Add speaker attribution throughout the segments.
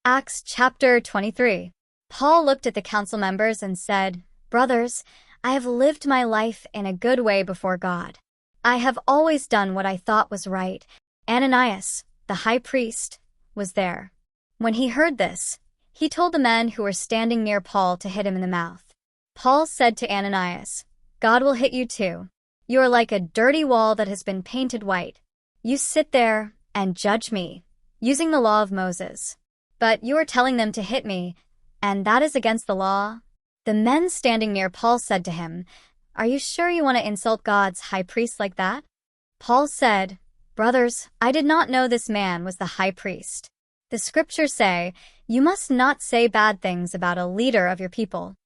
Speaker 1: Acts chapter 23. Paul looked at the council members and said, "Brothers, I have lived my life in a good way before God. I have always done what I thought was right." Ananias, the high priest, was there. When he heard this, he told the men who were standing near Paul to hit him in the mouth. Paul said to Ananias, "God will hit you too. You are like a dirty wall that has been painted white. You sit there and judge me, using the law of Moses. But you are telling them to hit me, and that is against the law." The men standing near Paul said to him, "Are you sure you want to insult God's high priest like that?" Paul said, "Brothers, I did not know this man was the high priest. The scriptures say, 'You must not say bad things about a leader of your people.'"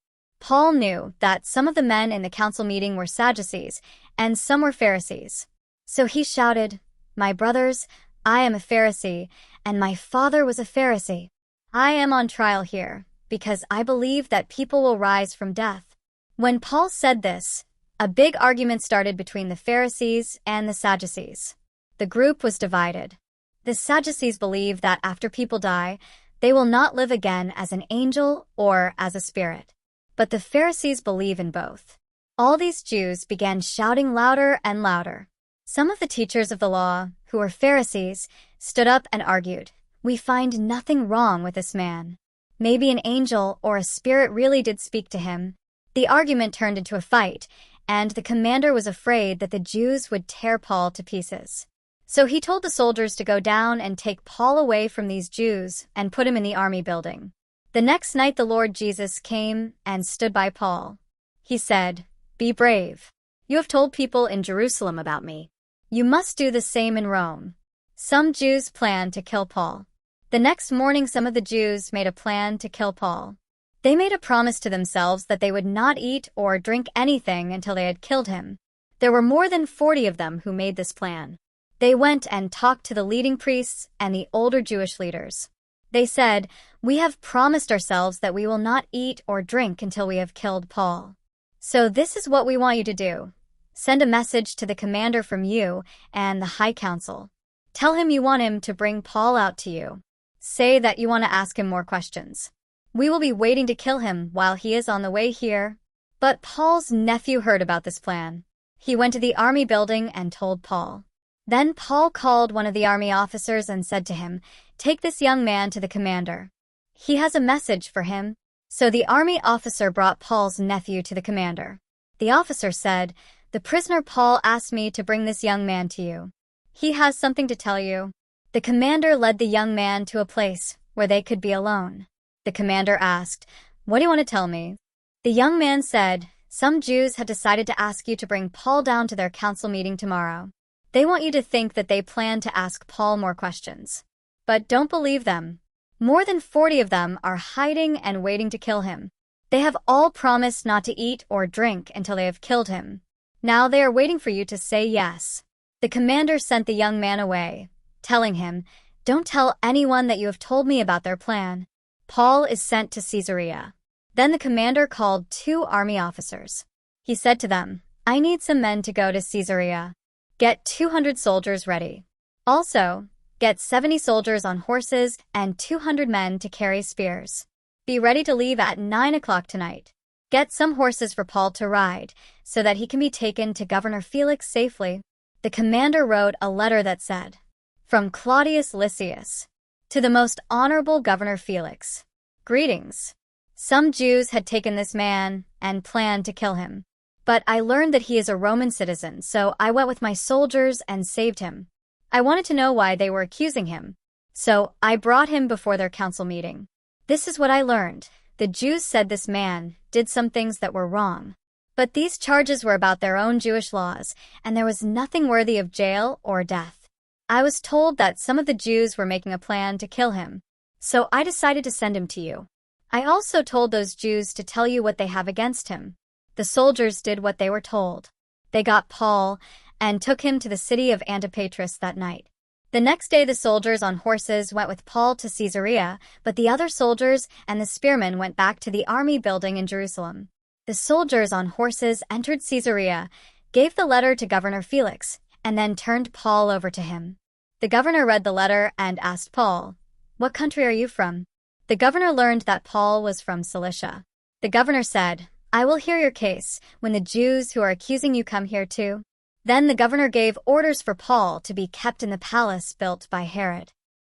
Speaker 1: Paul knew that some of the men in the council meeting were Sadducees, and some were Pharisees. So he shouted, "My brothers, I am a Pharisee, and my father was a Pharisee. I am on trial here, because I believe that people will rise from death." When Paul said this, a big argument started between the Pharisees and the Sadducees. The group was divided. The Sadducees believe that after people die, they will not live again as an angel or as a spirit. But the Pharisees believe in both. All these Jews began shouting louder and louder. Some of the teachers of the law, who were Pharisees, stood up and argued, "We find nothing wrong with this man. Maybe an angel or a spirit really did speak to him." The argument turned into a fight, and the commander was afraid that the Jews would tear Paul to pieces. So he told the soldiers to go down and take Paul away from these Jews and put him in the army building. The next night the Lord Jesus came and stood by Paul. He said, "Be brave. You have told people in Jerusalem about me. You must do the same in Rome." Some Jews planned to kill Paul. The next morning some of the Jews made a plan to kill Paul. They made a promise to themselves that they would not eat or drink anything until they had killed him. There were more than 40 of them who made this plan. They went and talked to the leading priests and the older Jewish leaders. They said, "We have promised ourselves that we will not eat or drink until we have killed Paul. So this is what we want you to do. Send a message to the commander from you and the high council. Tell him you want him to bring Paul out to you. Say that you want to ask him more questions. We will be waiting to kill him while he is on the way here." But Paul's nephew heard about this plan. He went to the army building and told Paul. Then Paul called one of the army officers and said to him, "Take this young man to the commander. He has a message for him." So the army officer brought Paul's nephew to the commander. The officer said, "The prisoner Paul asked me to bring this young man to you. He has something to tell you." The commander led the young man to a place where they could be alone. The commander asked, "What do you want to tell me?" The young man said, "Some Jews had decided to ask you to bring Paul down to their council meeting tomorrow. They want you to think that they plan to ask Paul more questions. But don't believe them. More than 40 of them are hiding and waiting to kill him. They have all promised not to eat or drink until they have killed him. Now they are waiting for you to say yes." The commander sent the young man away, telling him, "Don't tell anyone that you have told me about their plan." Paul is sent to Caesarea. Then the commander called 2 army officers. He said to them, "I need some men to go to Caesarea. Get 200 soldiers ready. Also, get 70 soldiers on horses and 200 men to carry spears. Be ready to leave at 9 o'clock tonight. Get some horses for Paul to ride, so that he can be taken to Governor Felix safely." The commander wrote a letter that said, "From Claudius Lysias, to the most honorable Governor Felix. Greetings. Some Jews had taken this man and planned to kill him. But I learned that he is a Roman citizen, so I went with my soldiers and saved him. I wanted to know why they were accusing him. So I brought him before their council meeting. This is what I learned. The Jews said this man did some things that were wrong. But these charges were about their own Jewish laws, and there was nothing worthy of jail or death. I was told that some of the Jews were making a plan to kill him. So I decided to send him to you. I also told those Jews to tell you what they have against him." The soldiers did what they were told. They got Paul and took him to the city of Antipatris that night. The next day the soldiers on horses went with Paul to Caesarea, but the other soldiers and the spearmen went back to the army building in Jerusalem. The soldiers on horses entered Caesarea, gave the letter to Governor Felix, and then turned Paul over to him. The governor read the letter and asked Paul, "What country are you from?" The governor learned that Paul was from Cilicia. The governor said, "I will hear your case when the Jews who are accusing you come here too." Then the governor gave orders for Paul to be kept in the palace built by Herod.